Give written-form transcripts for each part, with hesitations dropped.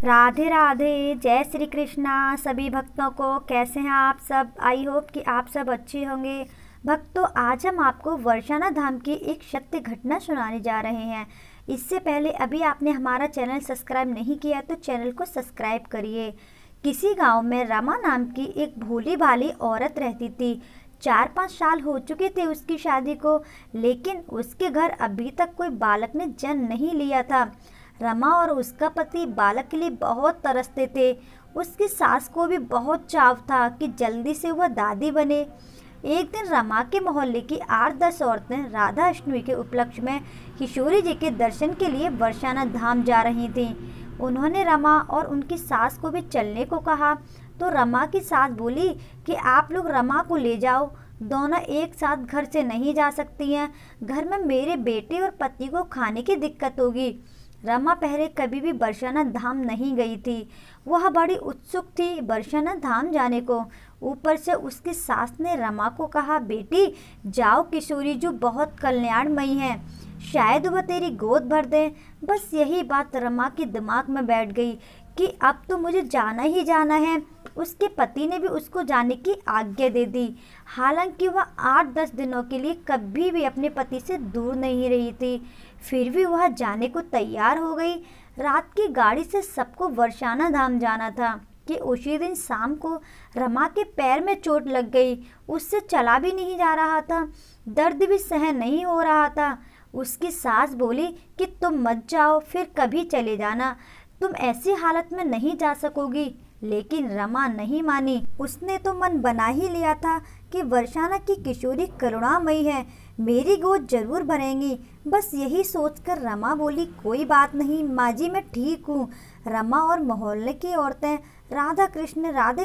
राधे राधे, जय श्री कृष्णा सभी भक्तों को। कैसे हैं आप सब? आई होप कि आप सब अच्छे होंगे। भक्तों, आज हम आपको बरसाना धाम की एक सत्य घटना सुनाने जा रहे हैं। इससे पहले अभी आपने हमारा चैनल सब्सक्राइब नहीं किया तो चैनल को सब्सक्राइब करिए। किसी गांव में रमा नाम की एक भोली भाली औरत रहती थी। 4-5 साल हो चुके थे उसकी शादी को, लेकिन उसके घर अभी तक कोई बालक ने जन्म नहीं लिया था। रमा और उसका पति बालक के लिए बहुत तरसते थे। उसकी सास को भी बहुत चाव था कि जल्दी से वह दादी बने। एक दिन रमा के मोहल्ले की 8-10 औरतें राधा अष्टमी के उपलक्ष्य में किशोरी जी के दर्शन के लिए बरसाना धाम जा रही थीं। उन्होंने रमा और उनकी सास को भी चलने को कहा, तो रमा की सास बोली कि आप लोग रमा को ले जाओ, दोनों एक साथ घर से नहीं जा सकती हैं। घर में मेरे बेटे और पति को खाने की दिक्कत होगी। रमा पहले कभी भी बरसाना धाम नहीं गई थी। वह बड़ी उत्सुक थी बरसाना धाम जाने को। ऊपर से उसकी सास ने रमा को कहा, बेटी जाओ, किशोरी जो बहुत कल्याणमयी है, शायद वह तेरी गोद भर दे। बस यही बात रमा के दिमाग में बैठ गई कि अब तो मुझे जाना ही जाना है। उसके पति ने भी उसको जाने की आज्ञा दे दी। हालांकि वह 8-10 दिनों के लिए कभी भी अपने पति से दूर नहीं रही थी, फिर भी वह जाने को तैयार हो गई। रात की गाड़ी से सबको बरसाना धाम जाना था कि उसी दिन शाम को रमा के पैर में चोट लग गई। उससे चला भी नहीं जा रहा था, दर्द भी सहन नहीं हो रहा था। उसकी सास बोली कि तुम मत जाओ, फिर कभी चले जाना, तुम ऐसी हालत में नहीं जा सकोगी। लेकिन रमा नहीं मानी। उसने तो मन बना ही लिया था कि बरसाना की किशोरी करुणामयी है, मेरी गोद जरूर भरेंगी। बस यही सोचकर रमा बोली, कोई बात नहीं माँ जी, मैं ठीक हूँ। रमा और मोहल्ले की औरतें राधे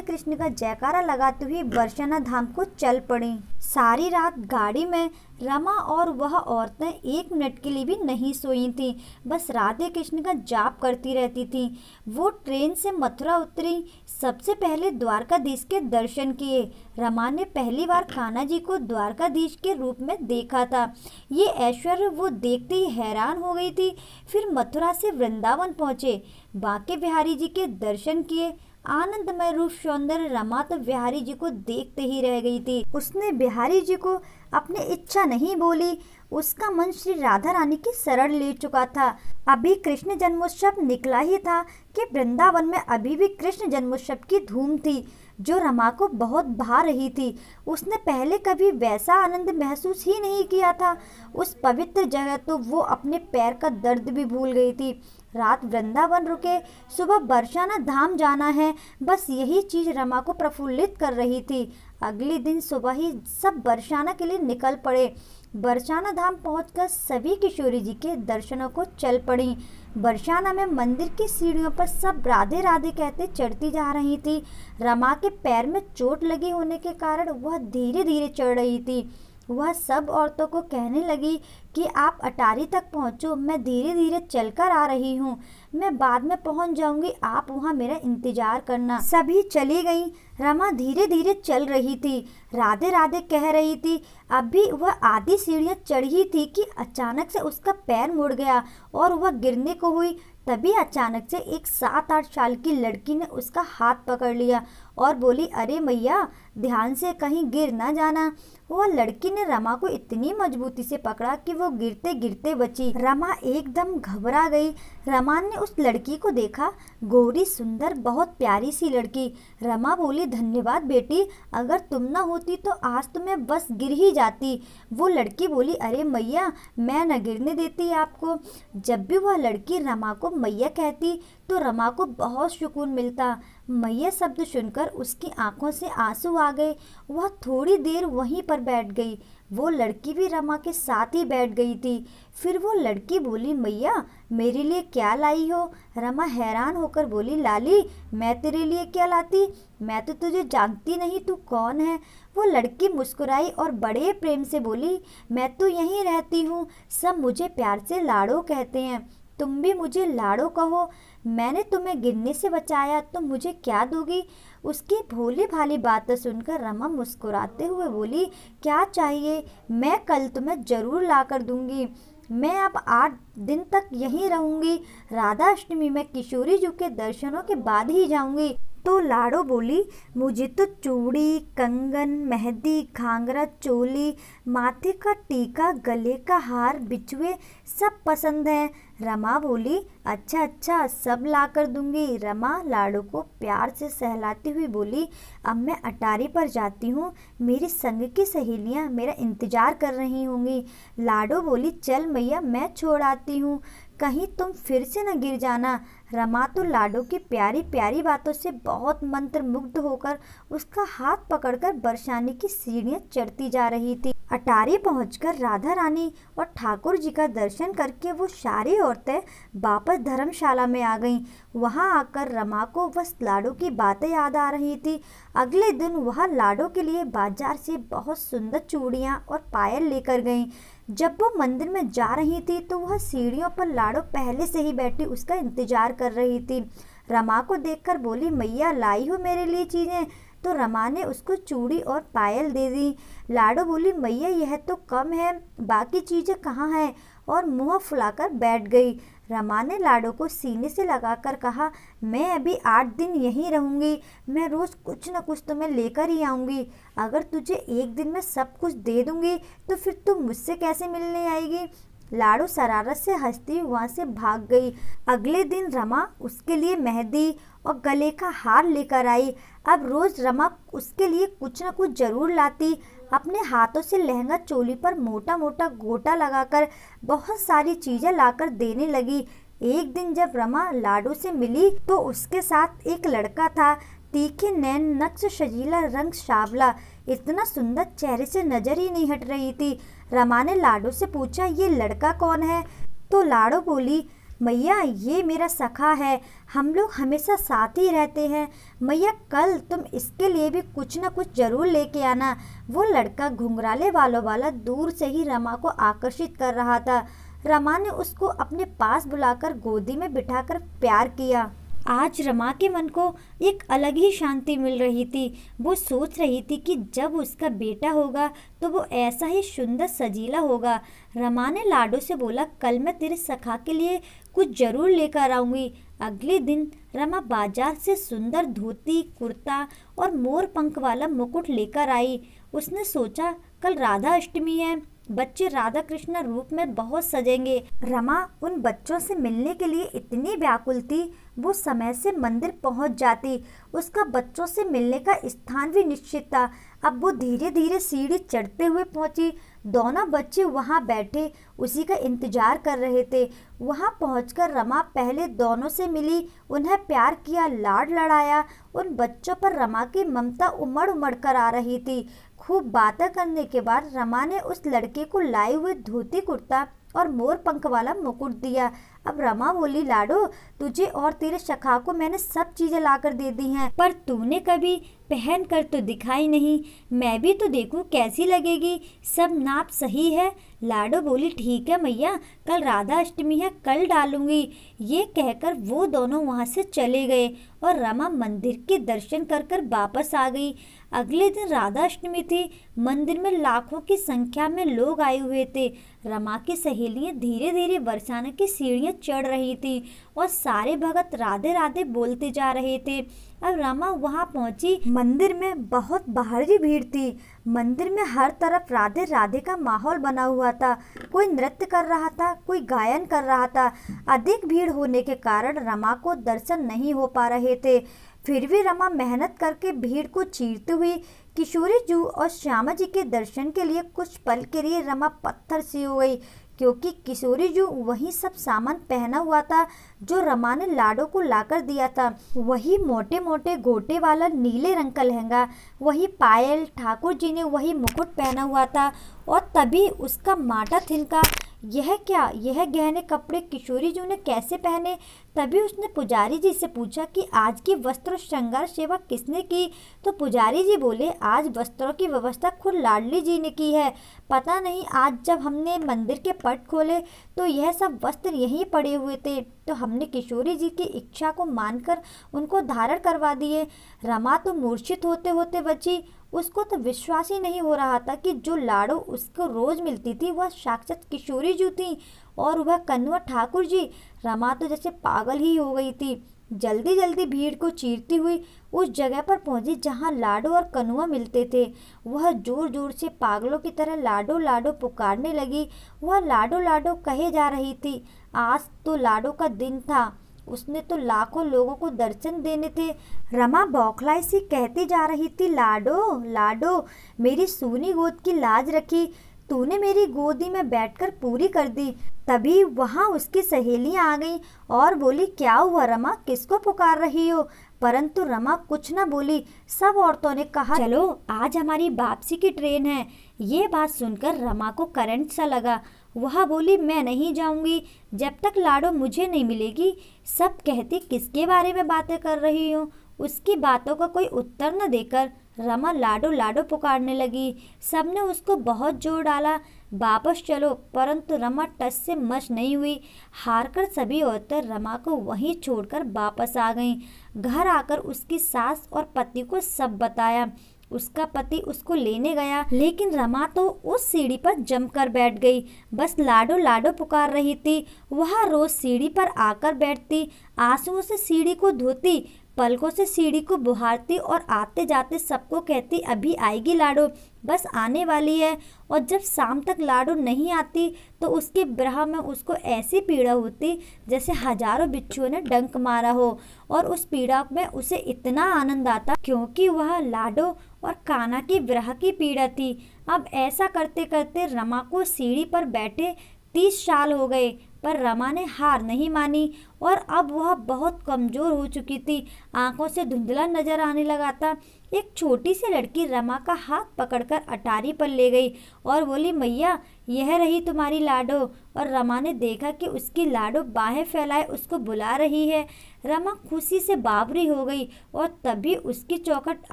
कृष्ण का जयकारा लगाते हुए बरसाना धाम को चल पड़ी। सारी रात गाड़ी में रमा और वह औरतें 1 मिनट के लिए भी नहीं सोई थीं, बस राधे कृष्ण का जाप करती रहती थीं। वो ट्रेन से मथुरा उतरी, सबसे पहले द्वारकाधीश के दर्शन किए। रमा ने पहली बार कान्हा जी को द्वारकाधीश के रूप में देखा था। ये ऐश्वर्य वो देखते ही हैरान हो गई थी। फिर मथुरा से वृंदावन पहुँचे, बांके बिहारी जी के दर्शन किए। आनंदमय रूप सौंदर्य रमा तो बिहारी जी को देखते ही रह गई थी। उसने बिहारी जी को अपनी इच्छा नहीं बोली, उसका मन श्री राधा रानी की शरण ले चुका था। अभी कृष्ण जन्मोत्सव निकला ही था कि वृंदावन में अभी भी कृष्ण जन्मोत्सव की धूम थी, जो रमा को बहुत भा रही थी। उसने पहले कभी वैसा आनंद महसूस ही नहीं किया था। उस पवित्र जगह तो वो अपने पैर का दर्द भी भूल गई थी। रात वृंदावन रुके, सुबह बरसाना धाम जाना है, बस यही चीज रमा को प्रफुल्लित कर रही थी। अगले दिन सुबह ही सब बरसाना के लिए निकल पड़े। बरसाना धाम पहुंचकर सभी किशोरी जी के दर्शनों को चल पड़ी। बरसाना में मंदिर की सीढ़ियों पर सब राधे राधे कहते चढ़ती जा रही थी। रमा के पैर में चोट लगी होने के कारण वह धीरे धीरे चढ़ रही थी। वह सब औरतों को कहने लगी कि आप अटारी तक पहुंचो, मैं धीरे धीरे चलकर आ रही हूँ, मैं बाद में पहुंच जाऊंगी, आप वहाँ मेरा इंतजार करना। सभी चली गईं। रमा धीरे धीरे चल रही थी, राधे राधे कह रही थी। अभी वह आधी सीढ़ियाँ चढ़ी थी कि अचानक से उसका पैर मुड़ गया और वह गिरने को हुई। तभी अचानक से एक 7-8 साल की लड़की ने उसका हाथ पकड़ लिया और बोली, अरे मैया ध्यान से कहीं गिर ना जाना। वह लड़की ने रमा को इतनी मजबूती से पकड़ा कि वो गिरते गिरते बची। रमा एकदम घबरा गई। रमा ने उस लड़की को देखा, गोरी सुंदर बहुत प्यारी सी लड़की। रमा बोली, धन्यवाद बेटी, अगर तुम ना होती तो आज तो मैं बस गिर ही जाती। वो लड़की बोली, अरे मैया मैं न गिरने देती आपको। जब भी वह लड़की रमा को मैया कहती तो रमा को बहुत सुकून मिलता। मैया शब्द सुनकर उसकी आंखों से आंसू आ गए। वह थोड़ी देर वहीं पर बैठ गई। वो लड़की भी रमा के साथ ही बैठ गई थी। फिर वो लड़की बोली, मैया मेरे लिए क्या लाई हो? रमा हैरान होकर बोली, लाली मैं तेरे लिए क्या लाती, मैं तो तुझे जानती नहीं, तू कौन है? वो लड़की मुस्कुराई और बड़े प्रेम से बोली, मैं तो यहीं रहती हूँ, सब मुझे प्यार से लाड़ो कहते हैं, तुम भी मुझे लाड़ो कहो। मैंने तुम्हें गिरने से बचाया तो मुझे क्या दोगी? उसकी भोली भाली बातें सुनकर रमा मुस्कुराते हुए बोली, क्या चाहिए, मैं कल तुम्हें जरूर ला कर दूंगी। मैं अब 8 दिन तक यहीं रहूंगी। राधा अष्टमी में किशोरी जी के दर्शनों के बाद ही जाऊंगी। तो लाडो बोली, मुझे तो चूड़ी, कंगन, मेहंदी, घाघरा, चोली, माथे का टीका, गले का हार, बिछुए सब पसंद है। रमा बोली, अच्छा अच्छा, सब ला कर दूंगी। रमा लाडो को प्यार से सहलाती हुई बोली, अब मैं अटारी पर जाती हूँ, मेरी संग की सहेलियाँ मेरा इंतजार कर रही होंगी। लाडो बोली, चल मैया, मैं छोड़ आती हूँ, कहीं तुम फिर से न गिर जाना। रमा तो लाडो की प्यारी प्यारी बातों से बहुत मंत्र मुग्ध होकर उसका हाथ पकड़कर बरसाने की सीढ़ियां चढ़ती जा रही थी। अटारी पहुंचकर राधा रानी और ठाकुर जी का दर्शन करके वो सारी औरतें वापस धर्मशाला में आ गईं। वहां आकर रमा को बस लाडो की बातें याद आ रही थी। अगले दिन वह लाडो के लिए बाजार से बहुत सुंदर चूड़ियां और पायल लेकर गईं। जब वो मंदिर में जा रही थी तो वह सीढ़ियों पर लाडो पहले से ही बैठी उसका इंतजार कर रही थी। रमा को देखकर बोली, मैया लाई हो मेरे लिए चीजें? तो रमा ने उसको चूड़ी और पायल दे दी। लाडो बोली, मैया यह तो कम है, बाकी चीजें कहाँ हैं? और मुंह फुलाकर बैठ गई। रमा ने लाडो को सीने से लगाकर कहा, मैं अभी 8 दिन यहीं रहूंगी, मैं रोज कुछ न कुछ तुम्हें लेकर ही आऊंगी। अगर तुझे एक दिन में सब कुछ दे दूंगी तो फिर तुम मुझसे कैसे मिलने आएगी? लाडो शरारत से हंसती वहां से भाग गई। अगले दिन रमा उसके लिए मेहंदी और गले का हार लेकर आई। अब रोज रमा उसके लिए कुछ न कुछ जरूर लाती। अपने हाथों से लहंगा चोली पर मोटा मोटा गोटा लगाकर बहुत सारी चीजें लाकर देने लगी। एक दिन जब रमा लाडो से मिली तो उसके साथ एक लड़का था। तीखे नैन, नक्श शजीला रंग, सांवला, इतना सुंदर चेहरे से नजर ही नहीं हट रही थी। रमा ने लाडो से पूछा, ये लड़का कौन है? तो लाडो बोली, मैया ये मेरा सखा है, हम लोग हमेशा साथ ही रहते हैं। मैया कल तुम इसके लिए भी कुछ न कुछ जरूर लेके आना। वो लड़का घुंघराले बालों वाला दूर से ही रमा को आकर्षित कर रहा था। रमा ने उसको अपने पास बुलाकर गोदी में बिठाकर प्यार किया। आज रमा के मन को एक अलग ही शांति मिल रही थी। वो सोच रही थी कि जब उसका बेटा होगा तो वो ऐसा ही सुंदर सजीला होगा। रमा ने लाडो से बोला, कल मैं तेरे सखा के लिए कुछ जरूर लेकर आऊंगी। अगले दिन रमा बाजार से सुंदर धोती, कुर्ता और मोर पंख वाला मुकुट लेकर आई। उसने सोचा, कल राधा अष्टमी है, बच्चे राधा कृष्ण रूप में बहुत सजेंगे। रमा उन बच्चों से मिलने के लिए इतनी व्याकुल थी, वो समय से मंदिर पहुंच जाती। उसका बच्चों से मिलने का स्थान भी निश्चित था। अब वो धीरे धीरे सीढ़ी चढ़ते हुए पहुंची। दोनों बच्चे वहां बैठे उसी का इंतजार कर रहे थे। वहां पहुंचकर रमा पहले दोनों से मिली, उन्हें प्यार किया, लाड लड़ाया। उन बच्चों पर रमा की ममता उमड़ उमड़ कर आ रही थी। खूब बातें करने के बाद रमा ने उस लड़के को लाए हुए धोती, कुर्ता और मोर पंख वाला मुकुट दिया। अब रमा बोली, लाडो तुझे और तेरे सखा को मैंने सब चीजें लाकर दे दी हैं, पर तूने कभी पहन कर तो दिखाई नहीं। मैं भी तो देखूं कैसी लगेगी, सब नाप सही है? लाडो बोली, ठीक है मैया, कल राधा अष्टमी है, कल डालूंगी। ये कहकर वो दोनों वहां से चले गए और रमा मंदिर के दर्शन कर कर वापस आ गई। अगले दिन राधा अष्टमी थी। मंदिर में लाखों की संख्या में लोग आए हुए थे। रमा की सहेलियां धीरे धीरे बरसाने की सीढ़ियां चढ़ रही थी और सारे भगत राधे राधे बोलते जा रहे थे। अब रमा वहां पहुंची। मंदिर में बहुत भारी भीड़ थी। मंदिर में हर तरफ राधे राधे का माहौल बना हुआ था। कोई नृत्य कर रहा था, कोई गायन कर रहा था। अधिक भीड़ होने के कारण रमा को दर्शन नहीं हो पा रहे थे। फिर भी रमा मेहनत करके भीड़ को चीरते हुई किशोरी जू और श्यामा जी के दर्शन के लिए कुछ पल के लिए रमा पत्थर सी हो गई, क्योंकि किशोरी जू वही सब सामान पहना हुआ था जो रमा ने लाडो को लाकर दिया था। वही मोटे मोटे गोटे वाला नीले रंग का लहंगा, वही पायल, ठाकुर जी ने वही मुकुट पहना हुआ था और तभी उसका माटा थिनका। यह क्या, यह गहने कपड़े किशोरी जू ने कैसे पहने? तभी उसने पुजारी जी से पूछा कि आज की वस्त्र श्रृंगार सेवा किसने की? तो पुजारी जी बोले, आज वस्त्रों की व्यवस्था खुद लाडली जी ने की है। पता नहीं, आज जब हमने मंदिर के पट खोले तो यह सब वस्त्र यहीं पड़े हुए थे, तो हमने किशोरी जी की इच्छा को मानकर उनको धारण करवा दिए। रमा तो मूर्छित होते होते बची। उसको तो विश्वास ही नहीं हो रहा था कि जो लाडो उसको रोज मिलती थी वह साक्षात किशोरी जी थी और वह कन्वर ठाकुर जी। रमा तो जैसे पागल ही हो गई थी। जल्दी जल्दी भीड़ को चीरती हुई उस जगह पर पहुंची जहां लाडो और कनुआ मिलते थे। वह जोर जोर से पागलों की तरह लाडो लाडो पुकारने लगी। वह लाडो लाडो कहे जा रही थी। आज तो लाडो का दिन था। उसने तो लाखों लोगों को दर्शन देने थे। रमा बौखलाई सी कहती जा रही थी, लाडो लाडो मेरी सूनी गोद की लाज रखी, तूने मेरी गोदी में बैठकर पूरी कर दी। तभी वहां उसकी सहेलियां आ गईं और बोली, क्या हुआ रमा, किसको पुकार रही हो? परंतु रमा कुछ न बोली। सब औरतों ने कहा, चलो आज हमारी वापसी की ट्रेन है। ये बात सुनकर रमा को करंट सा लगा। वह बोली, मैं नहीं जाऊंगी जब तक लाडो मुझे नहीं मिलेगी। सब कहती, किसके बारे में बातें कर रही हो? उसकी बातों का कोई उत्तर न देकर रमा लाडो लाडो पुकारने लगी। सबने उसको बहुत जोर डाला, वापस चलो, परंतु रमा टस से मस नहीं हुई। हारकर सभी औरतें रमा को वहीं छोड़कर वापस आ गईं। घर आकर उसकी सास और पति को सब बताया। उसका पति उसको लेने गया, लेकिन रमा तो उस सीढ़ी पर जमकर बैठ गई। बस लाडो लाडो पुकार रही थी। वह रोज सीढ़ी पर आकर बैठती, आंसुओं से सीढ़ी को धोती, पलकों से सीढ़ी को बुहारती और आते जाते सबको कहती, अभी आएगी लाडो, बस आने वाली है। और जब शाम तक लाडो नहीं आती तो उसके विरह में उसको ऐसी पीड़ा होती जैसे हजारों बिच्छुओं ने डंक मारा हो। और उस पीड़ा में उसे इतना आनंद आता क्योंकि वह लाडो और कान्हा की विरह की पीड़ा थी। अब ऐसा करते करते रमा को सीढ़ी पर बैठे 30 साल हो गए, पर रमा ने हार नहीं मानी और अब वह बहुत कमजोर हो चुकी थी। आंखों से धुंधला नजर आने लगा था। एक छोटी सी लड़की रमा का हाथ पकड़कर अटारी पर ले गई और बोली, मैया यह रही तुम्हारी लाडो। और रमा ने देखा कि उसकी लाडो बाहें फैलाए उसको बुला रही है। रमा खुशी से बावरी हो गई और तभी उसकी चौखट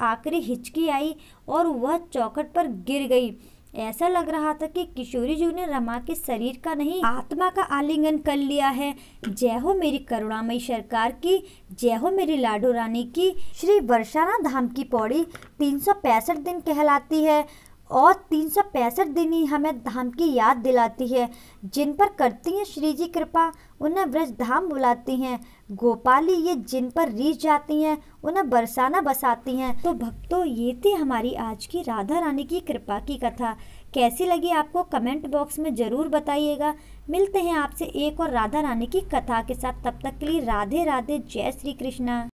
आखिरी हिचकी आई और वह चौखट पर गिर गई। ऐसा लग रहा था कि किशोरी जी ने रमा के शरीर का नहीं, आत्मा का आलिंगन कर लिया है। जय हो मेरी करुणामयी सरकार की, जय हो मेरी लाडो रानी की। श्री बरसाना धाम की पौड़ी 365 दिन कहलाती है और 365 दिन ही हमें धाम की याद दिलाती है। जिन पर करती हैं श्री जी कृपा उन्हें ब्रज धाम बुलाती हैं। गोपाली ये जिन पर रीझ जाती हैं उन्हें बरसाना बसाती हैं। तो भक्तों, ये थी हमारी आज की राधा रानी की कृपा की कथा। कैसी लगी आपको कमेंट बॉक्स में ज़रूर बताइएगा। मिलते हैं आपसे एक और राधा रानी की कथा के साथ। तब तक के लिए राधे राधे, जय श्री कृष्णा।